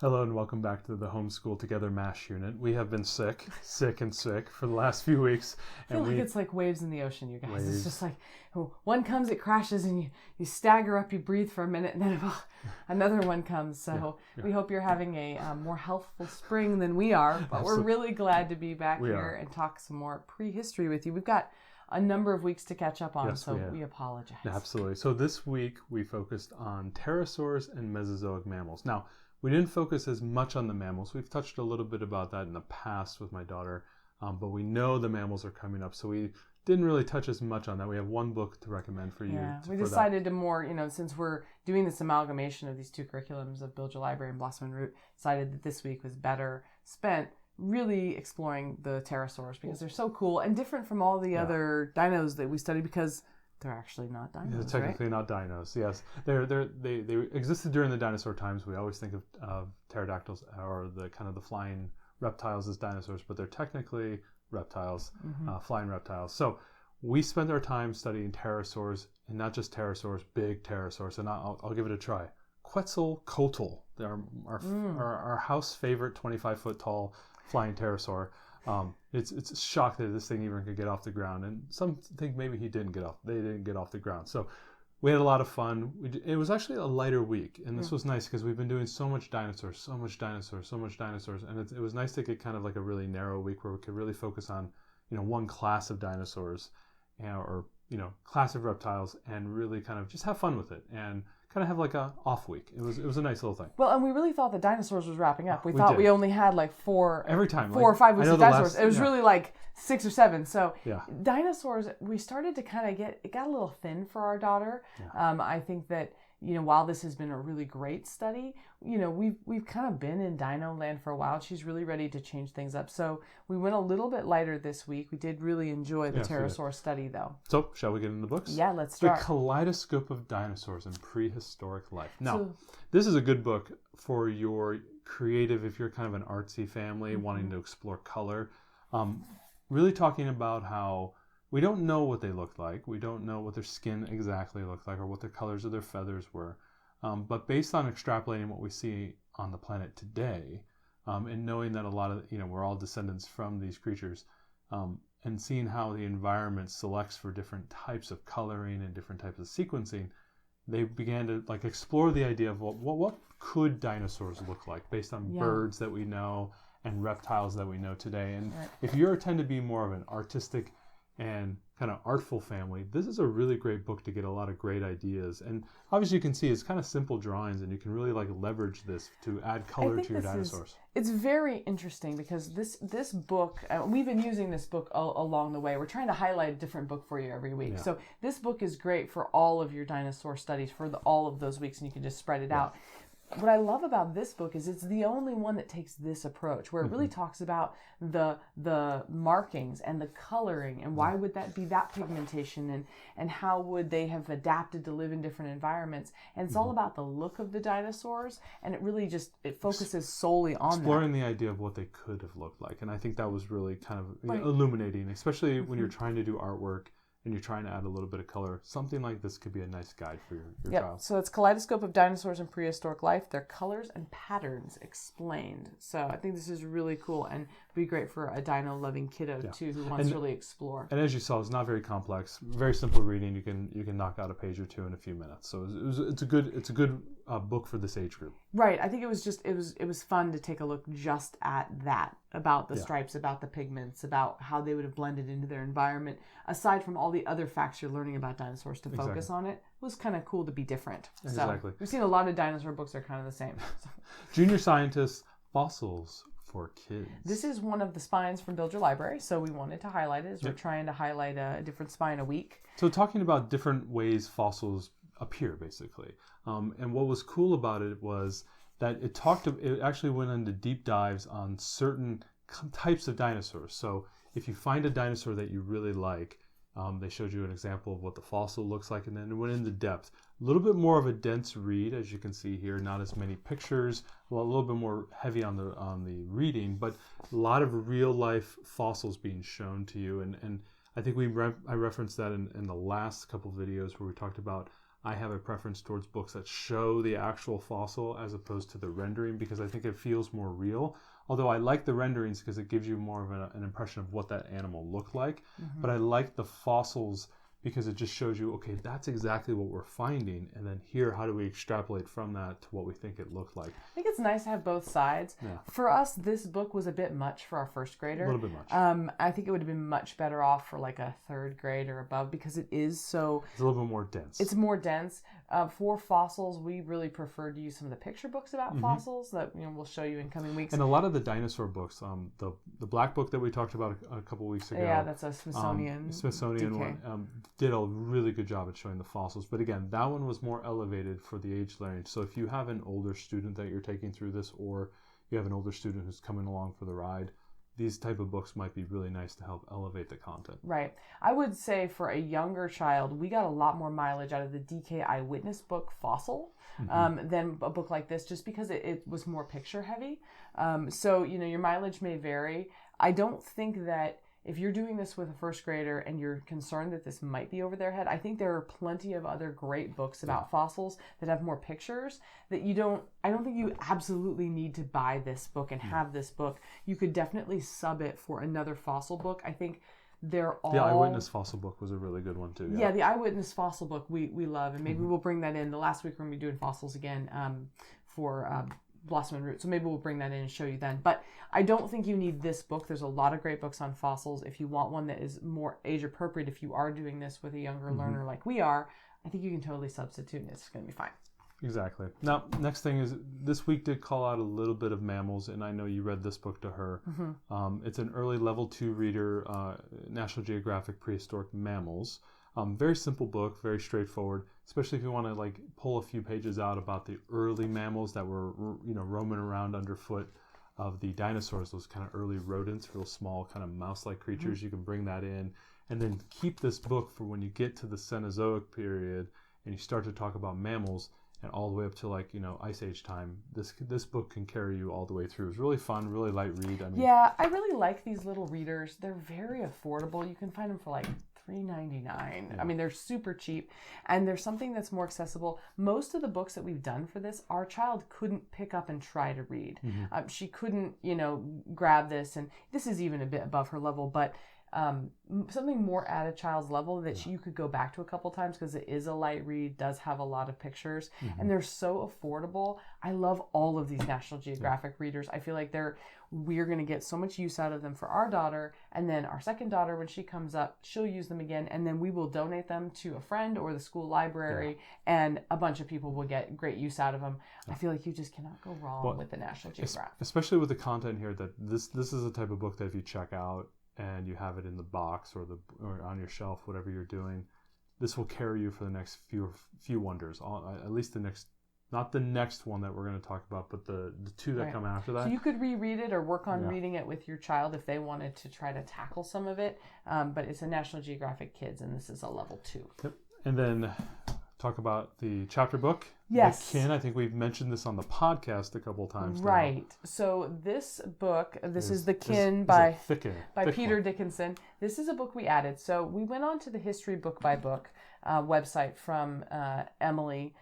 Hello and welcome back to the Homeschool Together MASH unit. We have been sick for the last few weeks. I feel like it's like waves in the ocean, you guys. It's just like one comes, it crashes, and you stagger up, you breathe for a minute, and then another one comes. So we hope you're having a more healthful spring than we are, but we're really glad to be back here and talk some more prehistory with you. We've got a number of weeks to catch up on, so we apologize. Absolutely. So this week we focused on pterosaurs and Mesozoic mammals. Now, we didn't focus as much on the mammals. We've touched a little bit about that in the past with my daughter, but we know the mammals are coming up, so we didn't really touch as much on that. We have one book to recommend for you. Yeah, we decided to more, since we're doing this amalgamation of these two curriculums of Build Your Library and Blossom and Root, decided that this week was better spent really exploring the pterosaurs because they're so cool and different from all the other dinos that we studied because they're actually not dinos. They're technically not dinos. Yes, they existed during the dinosaur times. We always think of pterodactyls or the kind of the flying reptiles as dinosaurs, but they're technically reptiles, flying reptiles. So we spent our time studying pterosaurs, and not just pterosaurs, big pterosaurs. And I'll give it a try. Quetzalcoatl, they're our house favorite 25-foot tall flying pterosaur. It's a shock that this thing even could get off the ground, and some think maybe they didn't get off the ground. So we had a lot of fun. It was actually a lighter week, and this was nice because we've been doing so much dinosaurs, and it was nice to get kind of like a really narrow week where we could really focus on one class of dinosaurs, or class of reptiles, and really kind of just have fun with it and kind of have like a off week. It was a nice little thing. Well, and we really thought the dinosaurs was wrapping up. We thought we only had like four or five weeks of dinosaurs. It was really like 6 or 7. So dinosaurs, we started to kind of it got a little thin for our daughter. Yeah. I think that while this has been a really great study, we've kind of been in dino land for a while. She's really ready to change things up. So we went a little bit lighter this week. We did really enjoy the pterosaur study, though. So shall we get into the books? Yeah, let's start. The Kaleidoscope of Dinosaurs in Prehistoric Life. Now, this is a good book for your creative, if you're kind of an artsy family wanting to explore color. Really talking about how we don't know what they looked like. We don't know what their skin exactly looked like or what the colors of their feathers were. But based on extrapolating what we see on the planet today, and knowing that a lot of, we're all descendants from these creatures, and seeing how the environment selects for different types of coloring and different types of sequencing, they began to explore the idea of what could dinosaurs look like based on birds that we know and reptiles that we know today. And if you tend to be more of an artistic and kind of artful family, this is a really great book to get a lot of great ideas. And obviously you can see it's kind of simple drawings, and you can really leverage this to add color to your dinosaurs. It's very interesting because this book, we've been using this book along the way. We're trying to highlight a different book for you every week. So this book is great for all of your dinosaur studies for all of those weeks, and you can just spread it out. What I love about this book is it's the only one that takes this approach, where it really talks about the markings and the coloring and why would that be that pigmentation and how would they have adapted to live in different environments. And it's all about the look of the dinosaurs, and it really it focuses solely on exploring the idea of what they could have looked like. And I think that was really kind of illuminating, especially when you're trying to do artwork and you're trying to add a little bit of color. Something like this could be a nice guide for your child. So it's Kaleidoscope of Dinosaurs in Prehistoric Life, Their Colors and Patterns Explained. So I think this is really cool and be great for a dino-loving kiddo too who wants to really explore. And as you saw, it's not very complex, very simple reading. You can knock out a page or two in a few minutes. So it's a good book for this age group. Right. I think it was fun to take a look just at that, about the stripes, about the pigments, about how they would have blended into their environment. Aside from all the other facts you're learning about dinosaurs, to focus on it was kind of cool to be different. Exactly. So we've seen a lot of dinosaur books that are kind of the same. Junior Scientist, Fossils for Kids. This is one of the spines from Build Your Library, so we wanted to highlight it as we're trying to highlight a different spine a week. So talking about different ways fossils appear, basically. And what was cool about it was that it actually went into deep dives on certain types of dinosaurs. So if you find a dinosaur that you really like, they showed you an example of what the fossil looks like, and then it went into depth. A little bit more of a dense read, as you can see here. Not as many pictures, a little bit more heavy on the reading, but a lot of real life fossils being shown to you. And I think I referenced that in the last couple of videos where we talked about I have a preference towards books that show the actual fossil as opposed to the rendering, because I think it feels more real. Although I like the renderings because it gives you more of an impression of what that animal looked like. But I like the fossils because it just shows you, okay, that's exactly what we're finding. And then here, how do we extrapolate from that to what we think it looked like? I think it's nice to have both sides. Yeah. For us, this book was a bit much for our first grader. A little bit much. I think it would have been much better off for like a third grade or above, because it is so... It's a little bit more dense. It's more dense. For fossils, we really prefer to use some of the picture books about fossils that we'll show you in coming weeks. And a lot of the dinosaur books, the black book that we talked about a couple weeks ago. Yeah, that's a Smithsonian one, did a really good job at showing the fossils. But again, that one was more elevated for the age learning. So if you have an older student that you're taking through this, or you have an older student who's coming along for the ride, these type of books might be really nice to help elevate the content. Right. I would say for a younger child, we got a lot more mileage out of the DK Eyewitness book Fossil than a book like this, just because it was more picture heavy. So, your mileage may vary. I don't think that if you're doing this with a first grader and you're concerned that this might be over their head, I think there are plenty of other great books about fossils that have more pictures that I don't think you absolutely need to buy this book and have this book. You could definitely sub it for another fossil book. I think they're all... The Eyewitness Fossil book was a really good one too. Yeah, the Eyewitness Fossil book we love, and maybe we'll bring that in. The last week we're going to be doing fossils again for... Blossom and Root. So maybe we'll bring that in and show you then. But I don't think you need this book. There's a lot of great books on fossils. If you want one that is more age appropriate, if you are doing this with a younger learner like we are, I think you can totally substitute and it's going to be fine. Exactly. Now, next thing is, this week did call out a little bit of mammals, and I know you read this book to her. It's an early level 2 reader, National Geographic Prehistoric Mammals. Very simple book, very straightforward, especially if you want to pull a few pages out about the early mammals that were roaming around underfoot of the dinosaurs, those kind of early rodents, real small kind of mouse-like creatures. You can bring that in, and then keep this book for when you get to the Cenozoic period and you start to talk about mammals, and all the way up to Ice Age time. This book can carry you all the way through. It's really fun, really light read. Yeah, I really like these little readers. They're very affordable. You can find them for $3.99. Yeah. They're super cheap, and there's something that's more accessible. Most of the books that we've done for this, our child couldn't pick up and try to read. She couldn't, grab this, and this is even a bit above her level, but something more at a child's level that you could go back to a couple times, because it is a light read, does have a lot of pictures, and they're so affordable. I love all of these National Geographic readers. I feel like we're going to get so much use out of them for our daughter, and then our second daughter, when she comes up, she'll use them again, and then we will donate them to a friend or the school library, and a bunch of people will get great use out of them. I feel like you just cannot go wrong with the National Geographic. Especially with the content here, that this is the type of book that if you check out and you have it in the box or on your shelf, whatever you're doing, this will carry you for the next few wonders. At least the next, not the next one that we're going to talk about, but the two that come after that. So you could reread it or work on reading it with your child if they wanted to try to tackle some of it. But it's a National Geographic Kids, and this is a level 2. Yep. And then talk about the chapter book. Yes. The Kin. I think we've mentioned this on the podcast a couple times now. Right. So this book, this is The Kin by Peter one. Dickinson. This is a book we added. So we went on to the History Book by Book website from Emily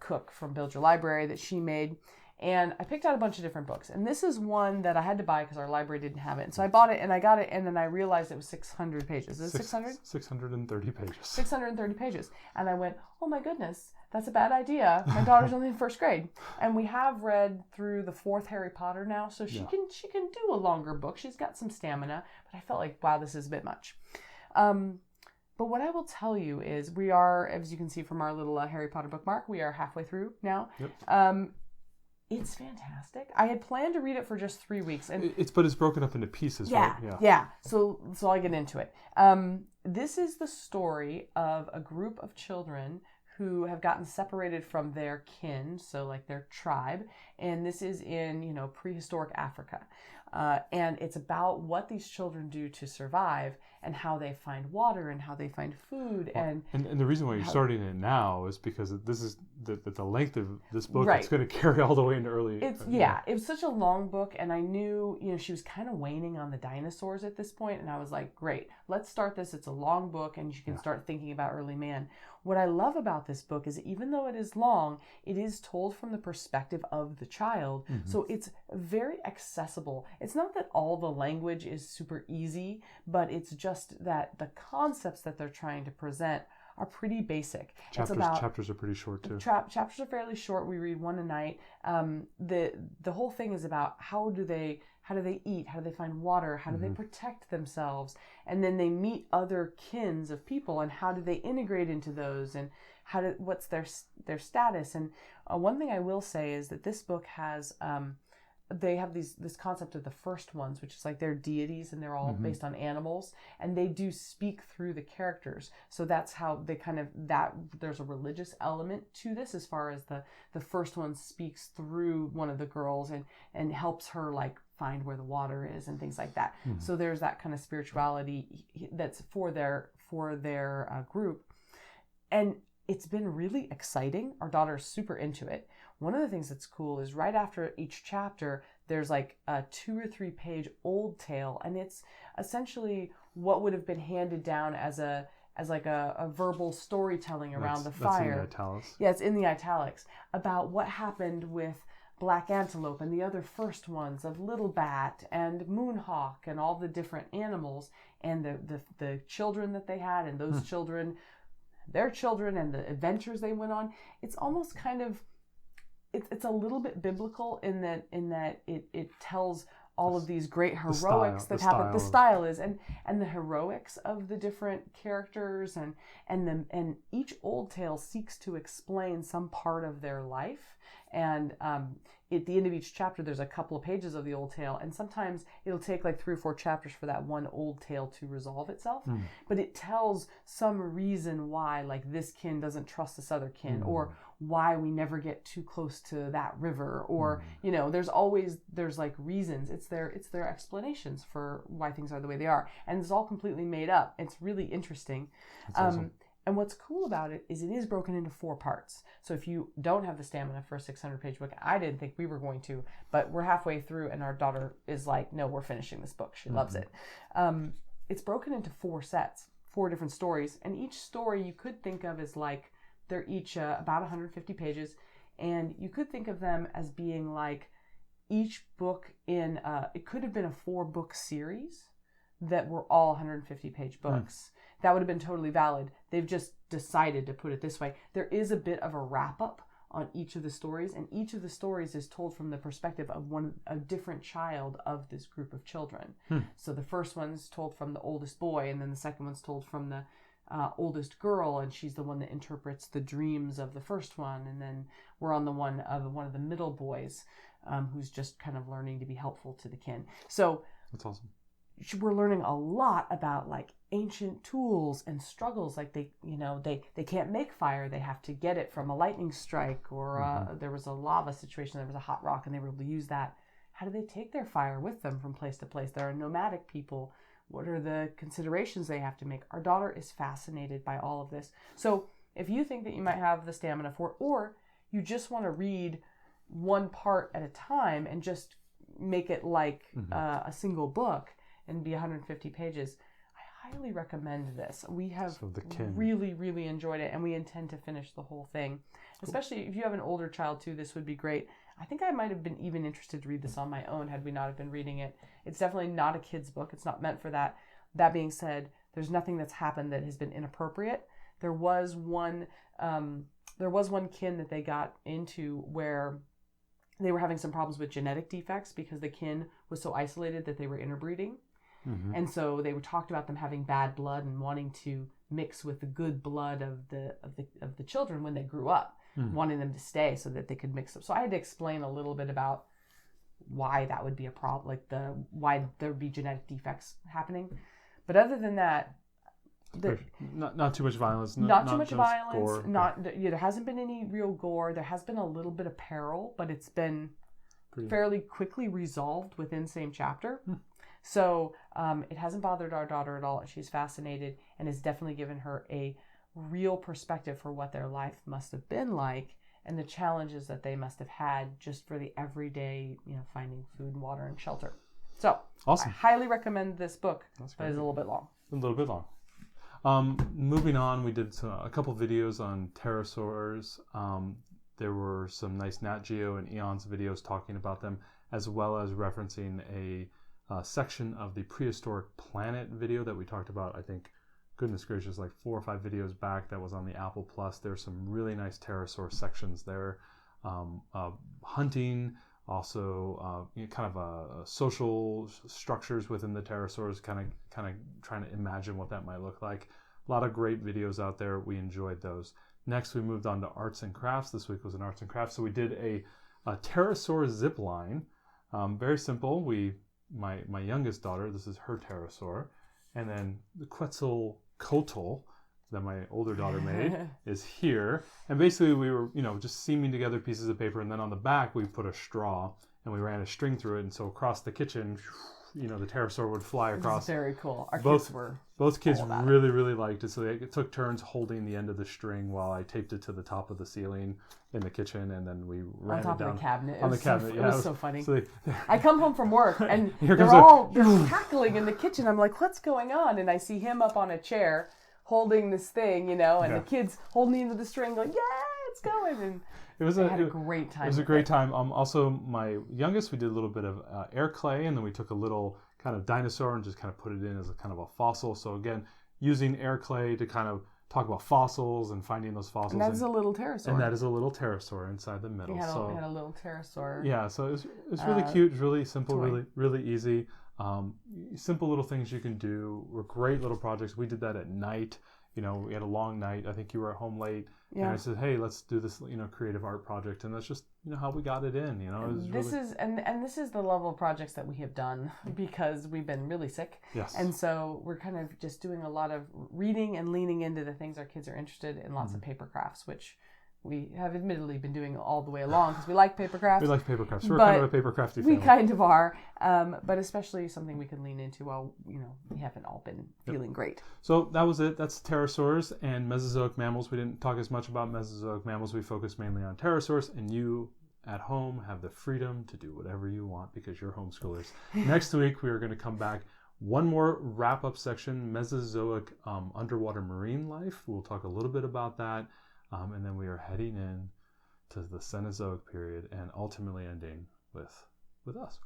Cook from Build Your Library that she made. And I picked out a bunch of different books. And this is one that I had to buy because our library didn't have it. And so I bought it and I got it, and then I realized it was 600 pages. Is it 600? 630 pages. 630 pages. And I went, oh my goodness, that's a bad idea. My daughter's only in first grade. And we have read through the 4th Harry Potter now, so she can do a longer book. She's got some stamina. But I felt like, wow, this is a bit much. But what I will tell you is we are, as you can see from our little Harry Potter bookmark, we are halfway through now. Yep. It's fantastic. I had planned to read it for just 3 weeks, and it's broken up into pieces, right? Yeah. So I get into it. This is the story of a group of children who have gotten separated from their kin, so like their tribe, and this is in prehistoric Africa. And it's about what these children do to survive and how they find water and how they find food. And the reason why you're starting it now is because this is the length of this book. Right. It's going to carry all the way into early. It was such a long book, and I knew she was kind of waning on the dinosaurs at this point, and I was like, great, let's start this. It's a long book, and you can start thinking about early man. what I love about this book is even though it is long, it is told from the perspective of the child. So it's very accessible. It's not that all the language is super easy, but it's just that the concepts that they're trying to present are pretty basic. Chapters are pretty short too. Chapters are fairly short. We read one a night. The whole thing is about how do they eat? How do they find water? How do they protect themselves? And then they meet other kins of people, and how do they integrate into those? And what's their status? And one thing I will say is that this book has they have this concept of the first ones, which is like they're deities, and they're all based on animals, and they do speak through the characters. So that's how they there's a religious element to this, as far as the first one speaks through one of the girls and helps her like find where the water is and things like that. So there's that kind of spirituality that's for their group. And it's been really exciting. Our daughter's super into it. One of the things that's cool is right after each chapter, there's like a 2 or 3 page old tale, and it's essentially what would have been handed down as a verbal storytelling around the fire. That's in the italics. Yeah, it's in the italics, about what happened with black antelope and the other first ones of little bat and moonhawk and all the different animals, and the children that they had, and those children, their children, and the adventures they went on. It's almost kind of it's a little bit biblical in that it tells all of these great heroics that happen. The style is and the heroics of the different characters, and each old tale seeks to explain some part of their life. And at the end of each chapter, there's a couple of pages of the old tale, and sometimes it'll take like 3 or 4 chapters for that one old tale to resolve itself. But it tells some reason why, like, this kin doesn't trust this other kin, or why we never get too close to that river, or there's like reasons. It's their explanations for why things are the way they are, and it's all completely made up. It's really interesting. That's awesome. And what's cool about it is it is broken into 4 parts. So if you don't have the stamina for a 600-page book, I didn't think we were going to, but we're halfway through, and our daughter is like, no, we're finishing this book. She loves it. It's broken into 4 sets, 4 different stories, and each story you could think of as like, they're each about 150 pages, and you could think of them as being like each book in, it could have been a 4-book series that were all 150-page books. That would have been totally valid. They've just decided to put it this way. There is a bit of a wrap-up on each of the stories, and each of the stories is told from the perspective of a different child of this group of children. So the first one's told from the oldest boy, and then the second one's told from the oldest girl, and she's the one that interprets the dreams of the first one. And then we're on the one of the middle boys, who's just kind of learning to be helpful to the kin. So that's awesome. We're learning a lot about like ancient tools and struggles. Like they can't make fire. They have to get it from a lightning strike, or there was a lava situation. There was a hot rock, and they were able to use that. How do they take their fire with them from place to place? There are nomadic people. What are the considerations they have to make? Our daughter is fascinated by all of this. So if you think that you might have the stamina for it, or you just want to read one part at a time and just make it like a single book and be 150 pages, I highly recommend this. We have really, really enjoyed it, and we intend to finish the whole thing. Especially if you have an older child too, this would be great. I think I might have been even interested to read this on my own had we not have been reading it. It's definitely not a kid's book. It's not meant for that. That being said, there's nothing that's happened that has been inappropriate. There was one kin that they got into where they were having some problems with genetic defects because the kin was so isolated that they were interbreeding. And so they were talked about them having bad blood and wanting to mix with the good blood of the children when they grew up, wanting them to stay so that they could mix up. So I had to explain a little bit about why that would be a problem, like why there would be genetic defects happening. But other than that, not too much violence. Not too much violence. Gore. There hasn't been any real gore. There has been a little bit of peril, but it's been fairly quickly resolved within same chapter. So it hasn't bothered our daughter at all. She's fascinated, and has definitely given her a real perspective for what their life must have been like, and the challenges that they must have had just for the everyday, finding food and water and shelter. So awesome. I highly recommend this book, but it's a little bit long. Moving on, we did a couple videos on pterosaurs. There were some nice Nat Geo and Eons videos talking about them, as well as referencing a section of the prehistoric planet video that we talked about, I think, goodness gracious, like 4 or 5 videos back. That was on the Apple Plus. There's some really nice pterosaur sections there. Hunting, also kind of social structures within the pterosaurs, kind of trying to imagine what that might look like. A lot of great videos out there. We enjoyed those. Next, we moved on to arts and crafts. This week was an arts and crafts. So we did a pterosaur zip line. Very simple. My youngest daughter, this is her pterosaur. And then the Quetzalcoatl that my older daughter made is here. And basically we were, just seaming together pieces of paper. And then on the back, we put a straw and we ran a string through it. And so across the kitchen, the pterosaur would fly across. Very cool. Both kids really, really liked it. So they took turns holding the end of the string while I taped it to the top of the ceiling in the kitchen, and then we ran it down on the cabinet. On the cabinet, it was so funny. So I come home from work and they're cackling in the kitchen. I'm like, what's going on? And I see him up on a chair holding this thing, and the kids holding the end of the string, going, yeah, it's going. And it was had a great time. It was a great time. Also, my youngest, we did a little bit of air clay, and then we took a little kind of dinosaur and just kind of put it in as a kind of a fossil. So again, using air clay to kind of talk about fossils and finding those fossils. And that's a little pterosaur. And that is a little pterosaur inside the middle. We had a little pterosaur. Yeah, so it was really cute. It was really simple, toy. really easy. Simple little things you can do. Were great little projects. We did that at night. We had a long night. I think you were at home late. Yeah. And I said, hey, let's do this, creative art project. And that's just, how we got it in, This is the level of projects that we have done because we've been really sick. Yes. And so we're kind of just doing a lot of reading and leaning into the things our kids are interested in, lots of paper crafts, which we have admittedly been doing all the way along because we like paper crafts. We like paper crafts. We're kind of a paper crafty family. We kind of are, but especially something we can lean into while, we haven't all been feeling great. So that was it. That's pterosaurs and Mesozoic mammals. We didn't talk as much about Mesozoic mammals. We focused mainly on pterosaurs, and you at home have the freedom to do whatever you want because you're homeschoolers. Next week, we are going to come back. One more wrap-up section, Mesozoic underwater marine life. We'll talk a little bit about that. And then we are heading in to the Cenozoic period and ultimately ending with us.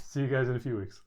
See you guys in a few weeks.